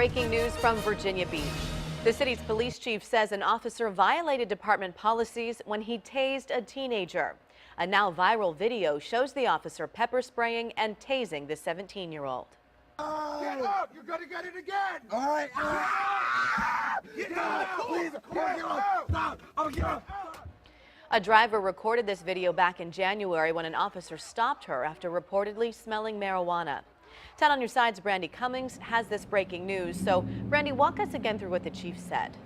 Breaking news from Virginia Beach. The city's police chief says an officer violated department policies when he tased a teenager. A now viral video shows the officer pepper spraying and tasing the 17-year-old. Get up! You're gonna get it again! All right. Get up! Please! Get up! Stop! Oh, get up! A driver recorded this video back in January when an officer stopped her after reportedly smelling marijuana. 10 on your side's Brandi Cummings has this breaking news. So, Brandi, walk us again through what the chief said.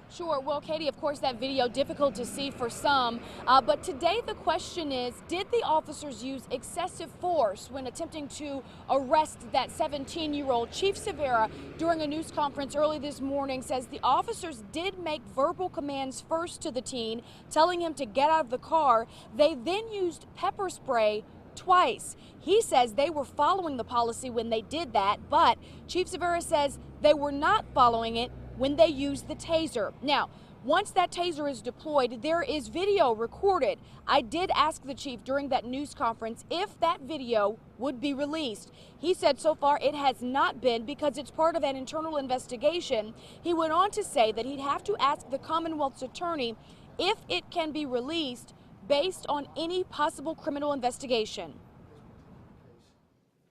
Sure. Well, Katie, of course, that video difficult to see for some. But today the question is, did the officers use excessive force when attempting to arrest that 17-year-old? Chief Severa, during a news conference early this morning, says the officers did make verbal commands first to the teen, telling him to get out of the car. They then used pepper spray twice. He says they were following the policy when they did that, but Chief Severa says they were not following it when they used the taser. Now, once that taser is deployed, there is video recorded. I did ask the chief during that news conference if that video would be released. He said so far it has not been because it's part of an internal investigation. He went on to say that he'd have to ask the Commonwealth's attorney if it can be released based on any possible criminal investigation.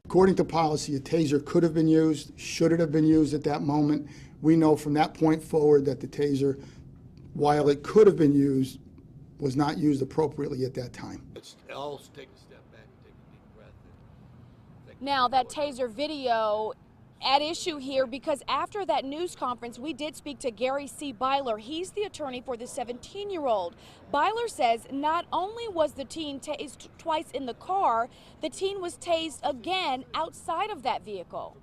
According to policy, a taser could have been used. Should it have been used at that moment? We know from that point forward that the taser, while it could have been used, was not used appropriately at that time. Let's all take a step back and take a deep breath. Now, that taser video at issue here because after that news conference, we did speak to Gary C. Byler. He's the attorney for the 17-year-old. Byler says not only was the teen tased twice in the car, the teen was tased again outside of that vehicle.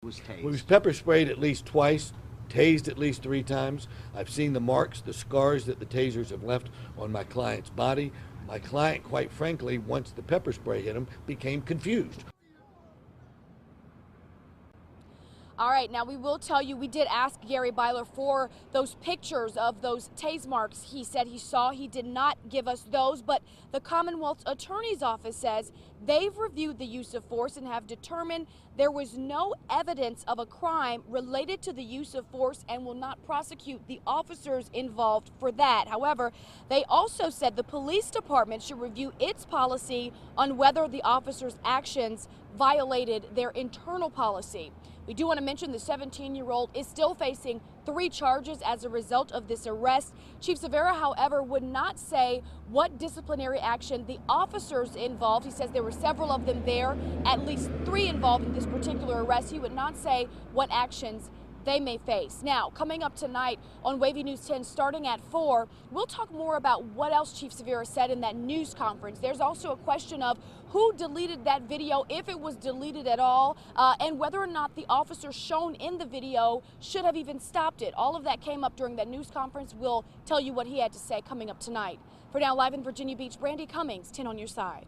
We was pepper sprayed at least twice, tased at least 3 times. I've seen the marks, the scars that the tasers have left on my client's body. My client, quite frankly, once the pepper spray hit him, became confused. All right, now we will tell you, we did ask Gary Byler for those pictures of those tase marks he said he saw. He did not give us those, but the Commonwealth's Attorney's Office says they've reviewed the use of force and have determined there was no evidence of a crime related to the use of force and will not prosecute the officers involved for that. However, they also said the police department should review its policy on whether the officers' actions violated their internal policy. We do want to mention the 17-year-old is still facing 3 charges as a result of this arrest. Chief Severa, however, would not say what disciplinary action the officers involved. He says there were several of them there, at least 3 involved in this particular arrest. He would not say what actions they may face. Now, coming up tonight on Wavy News 10 starting at 4, we'll talk more about what else Chief Severa said in that news conference. There's also a question of who deleted that video, if it was deleted at all, and whether or not the officers shown in the video should have even stopped it. All of that came up during that news conference. We'll tell you what he had to say coming up tonight. For now, live in Virginia Beach, Brandi Cummings, 10 on your side.